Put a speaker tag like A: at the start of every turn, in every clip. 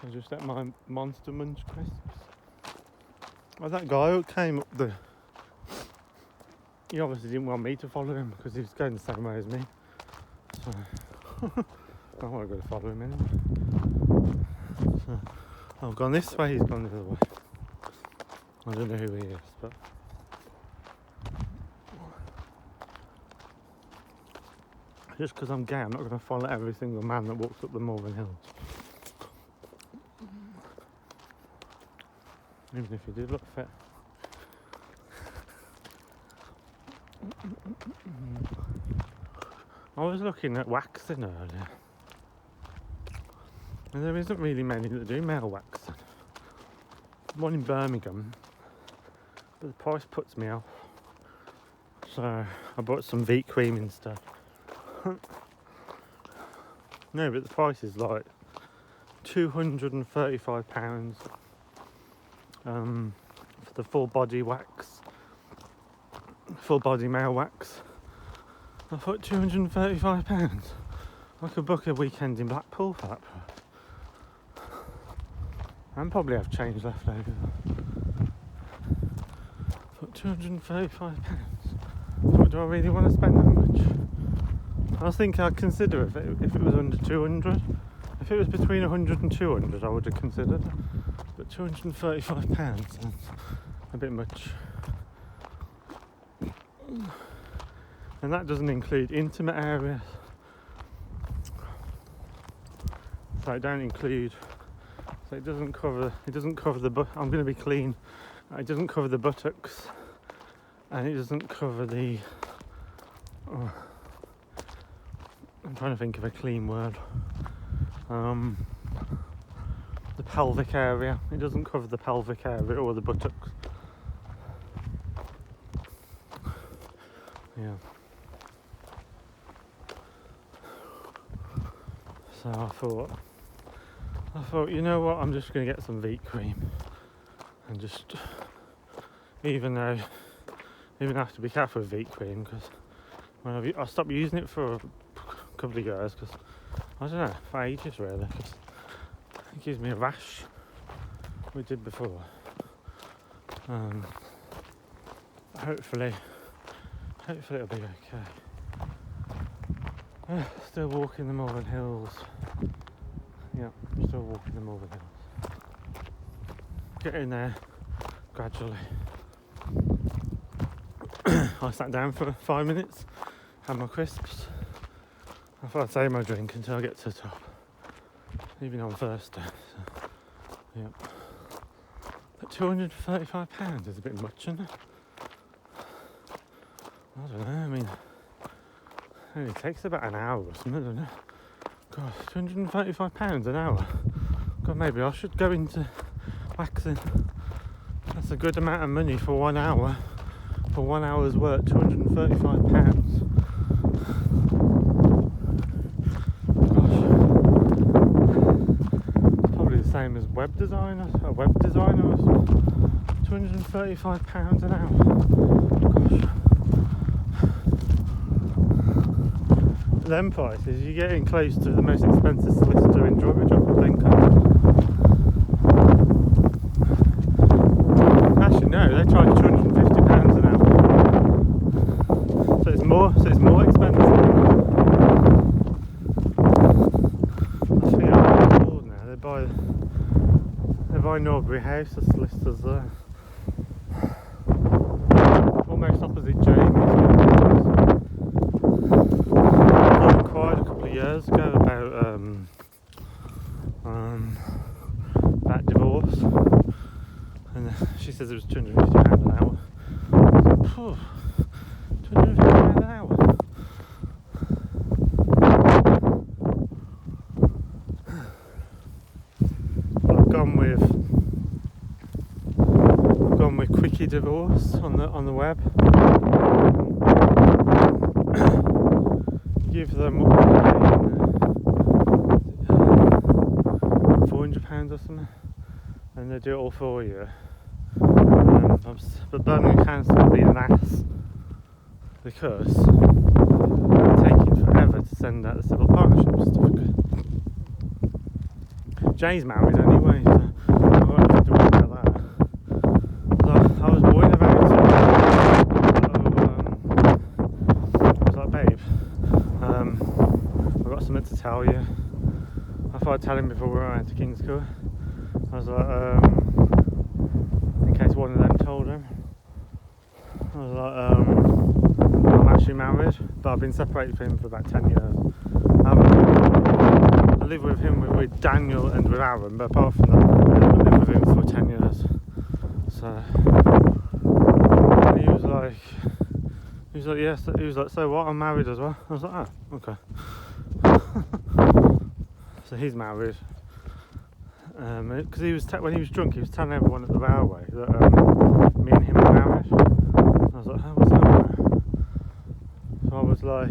A: I just ate my Monster Munch crisps. Well, that guy who came up the... He obviously didn't want me to follow him because he was going the same way as me. So... I want to go follow him anyway. So, I've gone this way, he's gone the other way. I don't know who he is, but... Just because I'm gay, I'm not going to follow every single man that walks up the Malvern Hills. Even if he did look fit. I was looking at waxing earlier. And there isn't really many that do male waxing. One in Birmingham. But the price puts me off. So I bought some Veet cream instead. No, but the price is like £235 for the full body wax, full body male wax. I thought £235. I could book a weekend in Blackpool for that price. And probably have change left over. I thought £235. What do I really want to spend that much? I think I'd consider if it was under 200. If it was between 100 and 200, I would have considered. But £235 sounds a bit much. And that doesn't include intimate areas. So it don't include. So it doesn't cover the. I'm going to be clean. It doesn't cover the buttocks, and it doesn't cover the. I'm trying to think of a clean word. The pelvic area. It doesn't cover the pelvic area or the buttocks. Yeah. So I thought, you know what? I'm just going to get some Veet cream, and just even have to be careful with Veet cream because I stopped using it for a couple of years because I don't know, for ages really, because it gives me a rash. We did before. Hopefully it'll be okay. Still walking the Malvern Hills. Yeah, still walking the Malvern Hills. Getting there gradually. I sat down for 5 minutes, had my crisps. I thought I'd save my drink until I get to the top. Even on Thursday. So, yeah. But £235 is a bit much, isn't it? I don't know, I mean, it only takes about an hour or something, doesn't it? God, £235 an hour. God, maybe I should go into waxing. That's a good amount of money for 1 hour. For 1 hour's work, £235. Same as a web designer or £235 an hour. Gosh. Them prices, you're getting close to the most expensive solicitor in Droitwich, I think. Actually no, they charge £250 an hour. So it's more expensive. I think I'm bored now. They buy Norbury House, the solicitors there. Almost opposite Jamie's. I inquired a couple of years ago about divorce, and she says it was £250 an hour. £250 an hour. I've gone with Quickie Divorce on the web. Give them £400 or something, and they do it all for you. But Birmingham Council have been an ass because it's taking forever to send out the civil partnership certificate. Jay's married anyway, so I won't have to worry about that. So I was worried about it. I was like, babe, I've got something to tell you. I thought I'd tell him before we went to Kingscourt. I was like, in case one of them told him. I was like, I'm actually married, but I've been separated from him for about 10 years. I live with him, with Daniel and with Aaron, but apart from that, I haven't lived with him for 10 years. So, and he was like, yes, he was like, so what, I'm married as well? I was like, oh, okay. So he's married. Because when he was drunk, he was telling everyone at the railway that me and him were married. I was like, oh, what's that about? So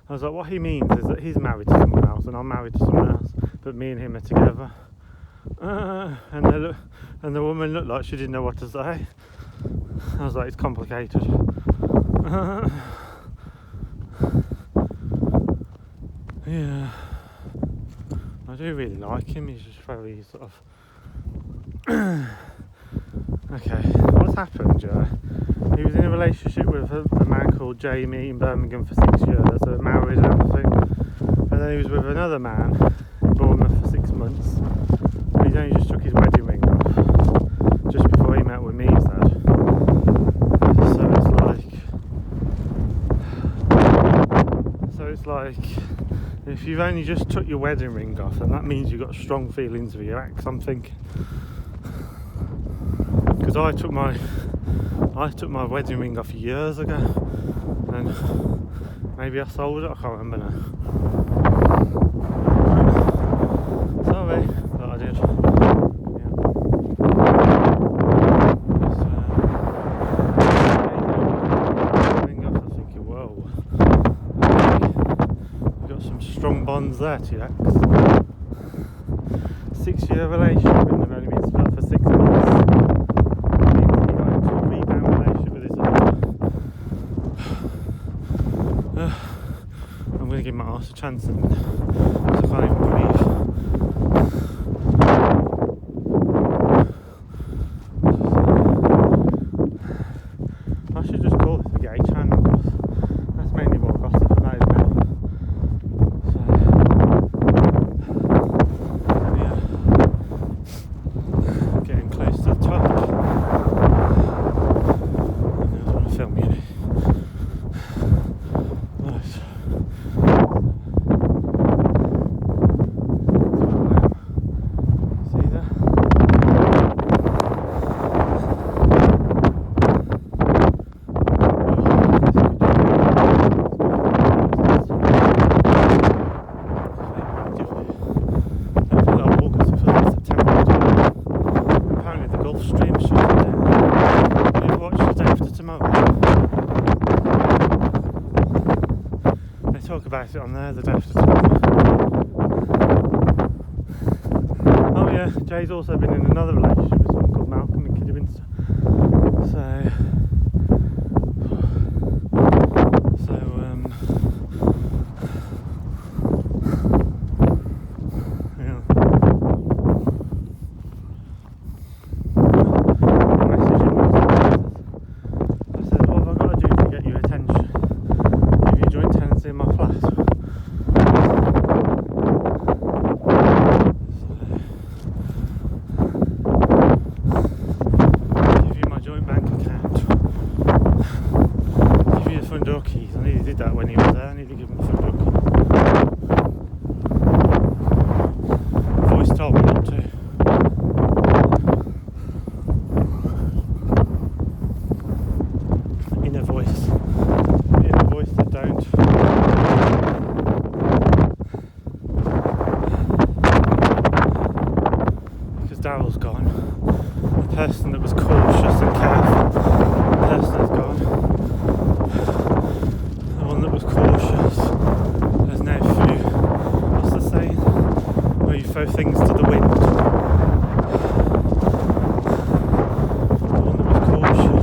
A: I was like, what he means is that he's married to someone else and I'm married to someone else, but me and him are together. And the woman looked like she didn't know what to say. I was like, it's complicated. Yeah, I do really like him. He's just very sort of. Okay, what's happened, Joe? He was in a relationship with a man called Jamie in Birmingham for 6 years. They were married and everything. And then he was with another man in Bournemouth for 6 months. And he's only just took his wedding ring off just before he met with me, he said. So it's like, if you've only just took your wedding ring off, then that means you've got strong feelings for your ex, I'm thinking. Because I took my wedding ring off years ago, and maybe I sold it, I can't remember now. Sorry, but I did. Yeah. Ring off, I'm thinking, whoa. We've got some strong bonds there to your ex. 6-year relationship and they've only been split for 6 months. I'm going to give my arse a chance because I can't even breathe. I should just call this a gay channel because that's mainly what gossip about it now. So, yeah, getting close to the top. I don't want to film you. About it on there the day after tomorrow. Oh yeah, Jay's also been in another relationship with someone called Malcolm in Kidderminster. Yeah. I messaged him. I said, what have I got to do to get your attention? Give you joint tenancy in my flat. Give you my joint bank account. Give you the front door keys. I nearly did that when he was there. I need to give him the front door keys. Voice told me not to. Inner voice that don't. Because Daryl's gone. The person that was cautious and careful, the person has gone. The one that was cautious has now threw, what's the saying? Where you throw things to the wind. The one that was cautious.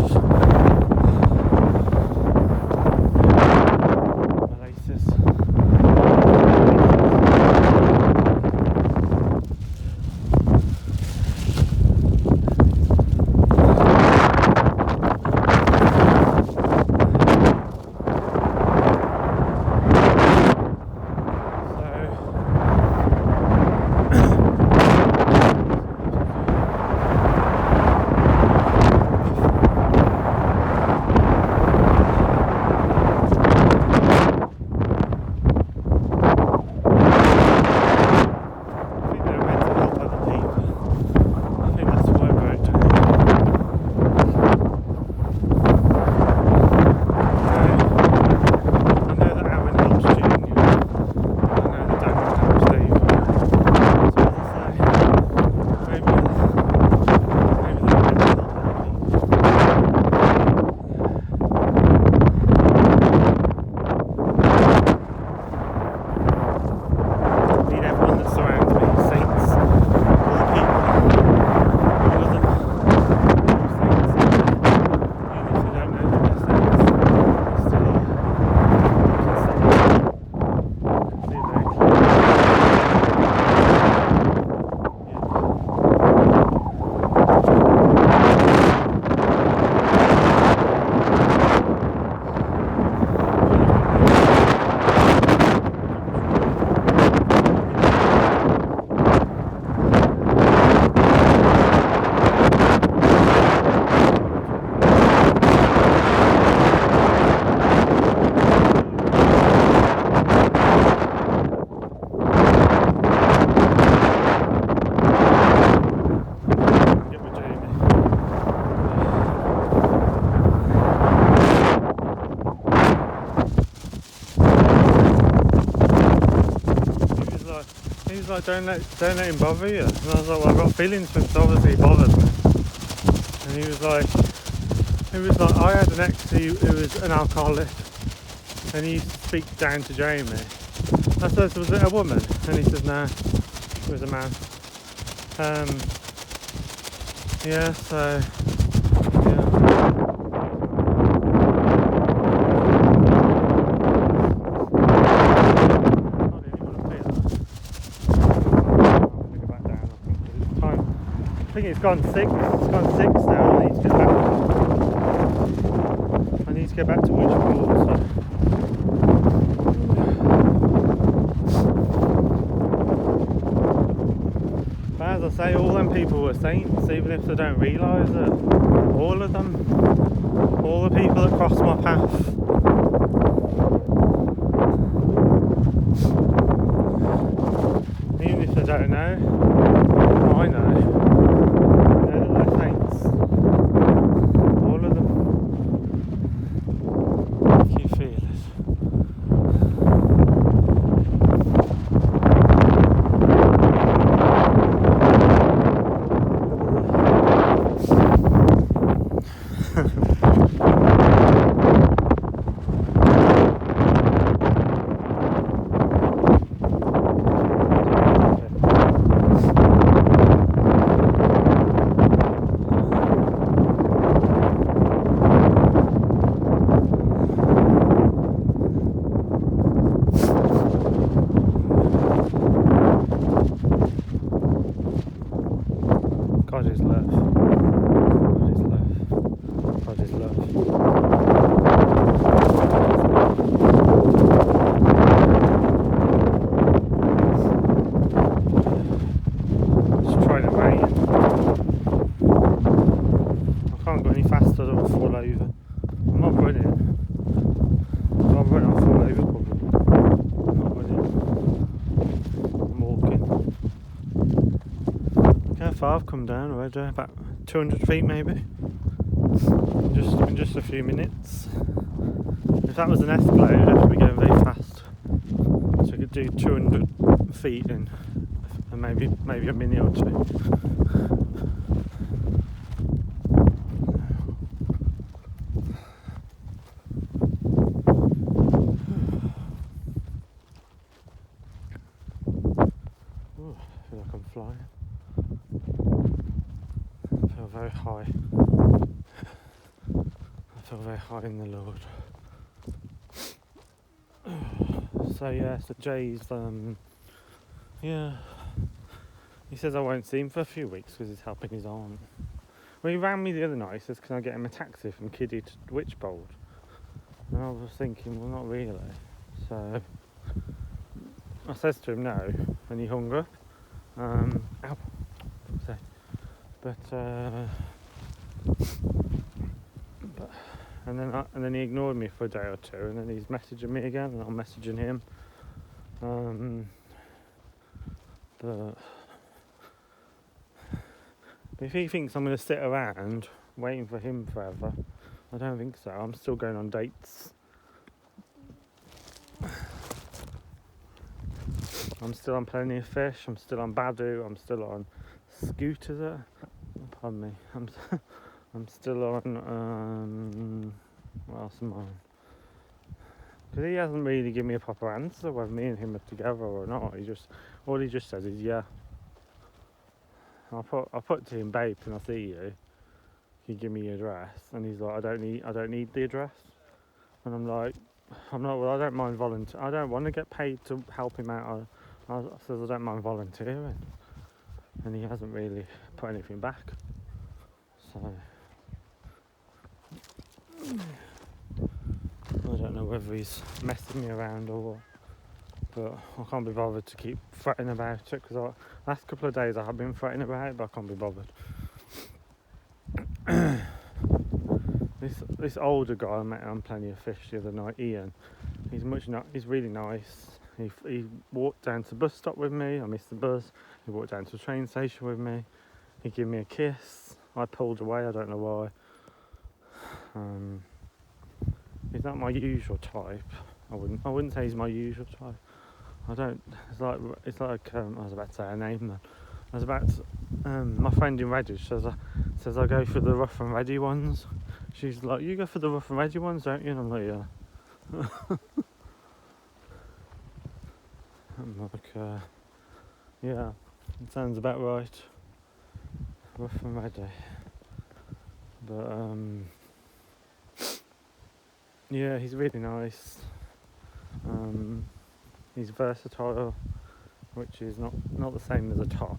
A: He was like, don't let him bother you. And I was like, well, I've got feelings for him, so obviously he bothers me. And he was like, I had an ex who was an alcoholic, and he used to speak down to Jamie. I said, was it a woman? And he said, no, it was a man. Yeah, so, yeah. I think it's gone 6. It's gone 6 now. I need to get back to Witchboard. So. But as I say, all them people were saints, even if they don't realise it. All of them. All the people that crossed my path. Even if they don't know, I know. God is love. God is love. God is love. Just trying to wait. I can't go any faster than I'll fall over. I'm not running. I'll run, I'll fall over probably. I'm not running. I'm walking. How far I've come down already? About 200 feet maybe. In just a few minutes. If that was an escalator, it'd have to be going very fast. So I could do 200 feet in maybe a minute or two. Ooh, I feel like I'm flying. I feel very high. I feel very high in the Lord. So yeah, so Jay's yeah, he says I won't see him for a few weeks because he's helping his aunt. Well, he rang me the other night. He says, can I get him a taxi from Kiddie to Witchbold? And I was thinking, well, not really. So I says to him no, and he hung up. Ow. But and then he ignored me for a day or two, and then he's messaging me again, and I'm messaging him. But if he thinks I'm going to sit around waiting for him forever, I don't think so. I'm still going on dates. I'm still on Plenty of Fish. I'm still on Badu. I'm still on Scooters. Pardon me. I'm still on. What else am I on? Because he hasn't really given me a proper answer whether me and him are together or not. All he just says is yeah. I put to him, babe, can I see you? Can you give me your address? And he's like, I don't need the address. And I'm like, I don't mind volunteering. I don't want to get paid to help him out. I says I don't mind volunteering. And he hasn't really put anything back. So I don't know whether he's messing me around or what. But I can't be bothered to keep fretting about it, because last couple of days I have been fretting about it, but I can't be bothered. This older guy I met on Plenty of Fish the other night, Ian, he's really nice. He walked down to the bus stop with me. I missed the bus. He walked down to the train station with me. He gave me a kiss. I pulled away, I don't know why. He's not my usual type. I wouldn't say he's my usual type. I don't. It's like I was about to say her name then. I was about to, my friend in Redditch says I go for the rough and ready ones. She's like, you go for the rough and ready ones, don't you? And I'm like, yeah. I'm like, yeah, it sounds about right. Rough and ready. But yeah, he's really nice. He's versatile, which is not the same as a top.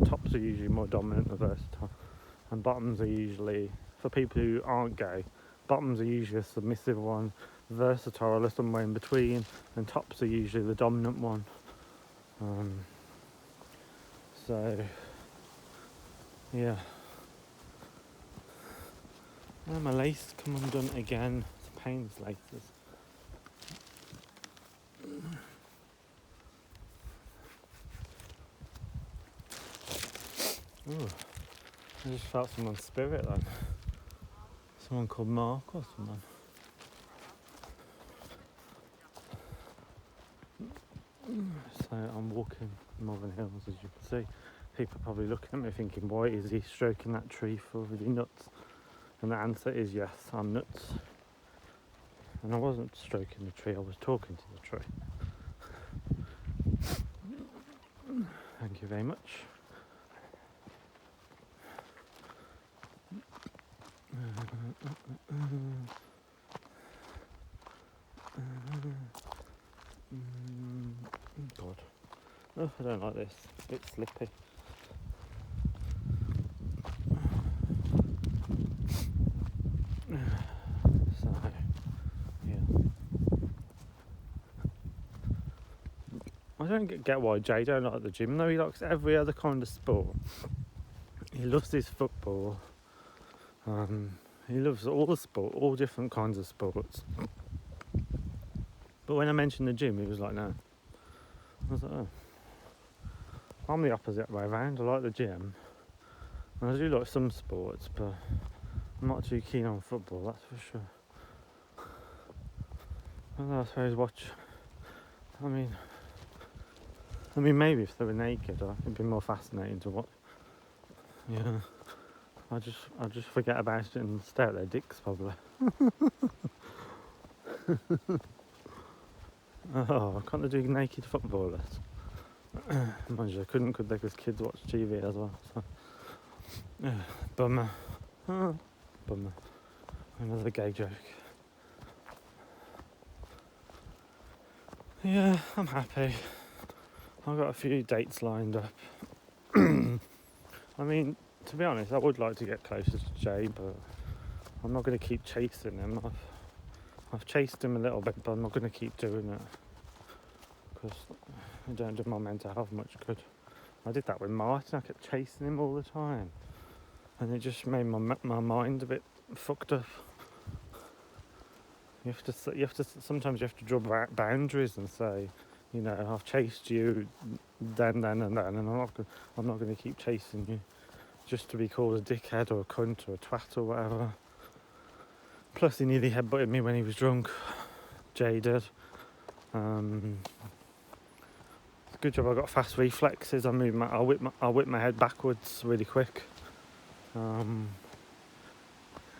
A: Tops are usually more dominant than versatile, and bottoms are usually, for people who aren't gay, bottoms are usually a submissive one, versatile are somewhere in between, and tops are usually the dominant one. So yeah. Oh, my lace come undone again. It's a pain, these laces. Ooh, I just felt someone's spirit then. Someone called Mark or someone. So I'm walking Malvern Hills, as you can see. People are probably looking at me thinking, why is he stroking that tree for? Is he nuts? And the answer is yes, I'm nuts. And I wasn't stroking the tree, I was talking to the tree. Thank you very much. God. Oh, I don't like this. It's a bit slippy. So, yeah. I don't get why Jay don't like the gym. No, he likes every other kind of sport. He loves his football. He loves all the sport, all different kinds of sports. But when I mentioned the gym, he was like, no. I was like, oh. I'm the opposite way around. I like the gym. And I do like some sports, but I'm not too keen on football, that's for sure. I suppose watch. I mean, maybe if they were naked, it'd be more fascinating to watch. Yeah, I just forget about it and stare at their dicks probably. Oh, can't they do naked footballers? Mind you, I couldn't, could they? Because kids watch TV as well. So, bummer. Bummer. Another gay joke. Yeah, I'm happy. I've got a few dates lined up. I mean, to be honest, I would like to get closer to Jay, but I'm not going to keep chasing him. I've chased him a little bit, but I'm not going to keep doing it because I don't do my mental health much good. I did that with Martin. I kept chasing him all the time, and it just made my mind a bit fucked up. You have to sometimes you have to draw boundaries and say, you know, I've chased you then, and I'm not going to keep chasing you just to be called a dickhead or a cunt or a twat or whatever. Plus, he nearly headbutted me when he was drunk. Jay did. It's a good job I got fast reflexes. I'll whip my head backwards really quick. And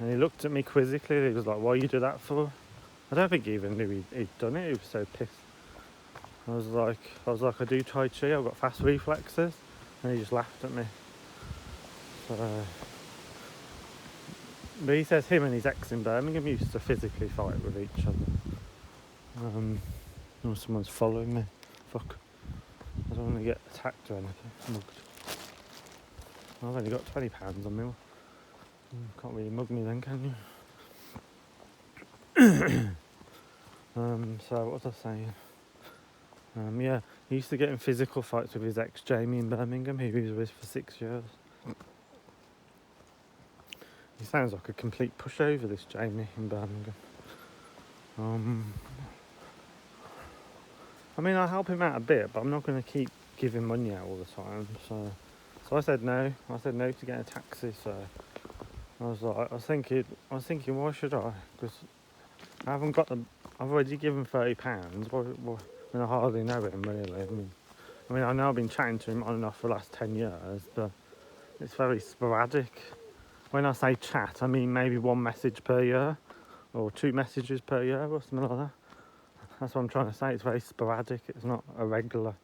A: he looked at me quizzically. He was like, "What you do that for?" I don't think he even knew he'd done it. He was so pissed. I was like, I do Tai Chi. I've got fast reflexes, and he just laughed at me. So, but he says him and his ex in Birmingham used to physically fight with each other. Or someone's following me. Fuck. I don't want to get attacked or anything. Mugged. I've only got £20 on me. Can't really mug me then, can you? So what was I saying? Yeah, he used to get in physical fights with his ex Jamie in Birmingham, who he was with for 6 years. He sounds like a complete pushover, this Jamie in Birmingham. I mean, I help him out a bit, but I'm not going to keep giving money out all the time. So I said no. I said no to getting a taxi. So I was thinking, why should I? Because I haven't got the. I've already given £30. I hardly know him really. I know I've been chatting to him on and off for the last 10 years, but it's very sporadic. When I say chat, I mean maybe one message per year, or 2 messages per year, or something like that. That's what I'm trying to say. It's very sporadic. It's not a regular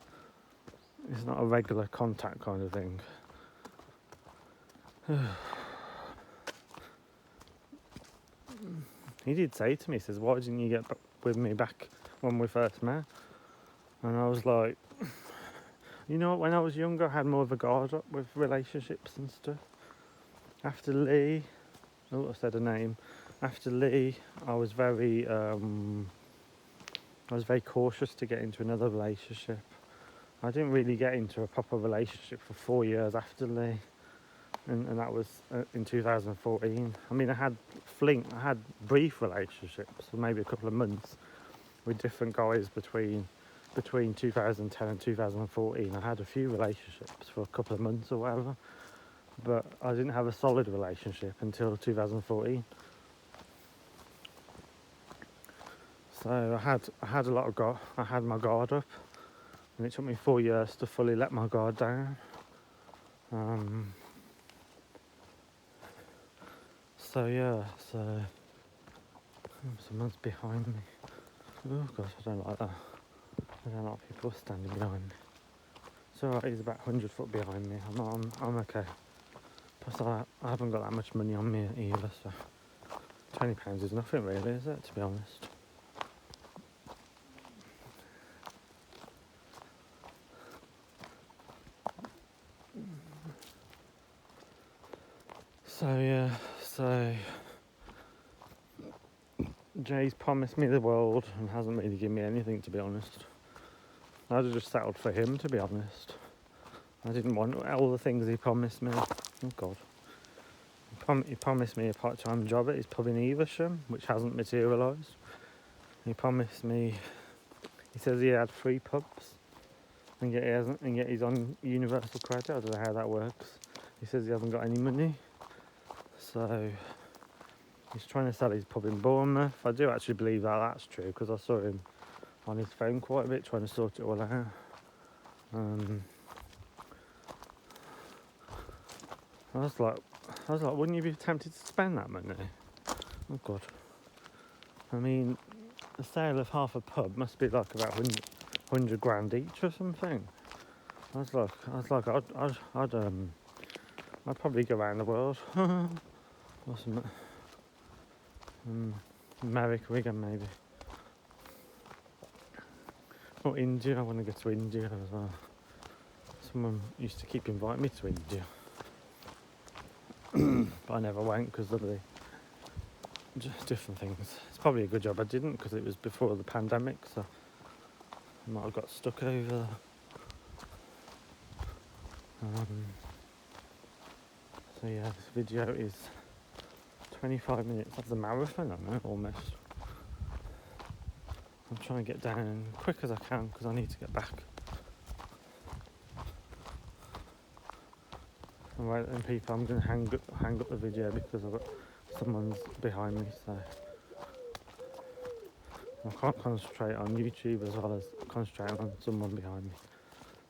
A: contact kind of thing. He did say to me, he says, "Why didn't you get with me back when we first met?" And I was like, when I was younger, I had more of a guard up with relationships and stuff. After Lee, I said a name. After Lee, I was very cautious to get into another relationship. I didn't really get into a proper relationship for 4 years after Lee, and that was in 2014. I mean, I had brief relationships for maybe a couple of months with different guys between 2010 and 2014. I had a few relationships for a couple of months or whatever, but I didn't have a solid relationship until 2014. So I had a lot of guard. I had my guard up, and it took me 4 years to fully let my guard down. So someone's behind me. Oh gosh, I don't like that. I don't like people standing behind me. It's alright, he's about 100 foot behind me. I'm okay. Plus I haven't got that much money on me either, so £20 is nothing really, is it, to be honest? So Jay's promised me the world and hasn't really given me anything, to be honest. I'd have just settled for him, to be honest. I didn't want all the things he promised me. Oh God. He promised me a part-time job at his pub in Evesham, which hasn't materialised. He promised me, he says he had 3 pubs, and yet he hasn't, and yet he's on universal credit. I don't know how that works. He says he hasn't got any money. So he's trying to sell his pub in Bournemouth. I do actually believe that that's true, because I saw him on his phone quite a bit trying to sort it all out. I was like, wouldn't you be tempted to spend that money? Oh God. I mean, the sale of half a pub must be like about 100 grand each or something. I was like, I'd probably go around the world. Or some, America again maybe. Or India, I want to go to India as well. Someone used to keep inviting me to India. But I never went because of the just different things. It's probably a good job I didn't, because it was before the pandemic, so I might have got stuck over there. So yeah, this video is 25 minutes of the marathon, I know, almost. I'm trying to get down quick as I can because I need to get back. Alright then people, I'm going to hang up the video because I've got someone's behind me, so I can't concentrate on YouTube as well as concentrate on someone behind me.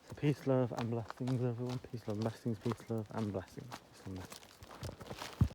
A: So peace, love and blessings everyone. Peace, love, blessings, peace, love and blessings. Peace and blessings.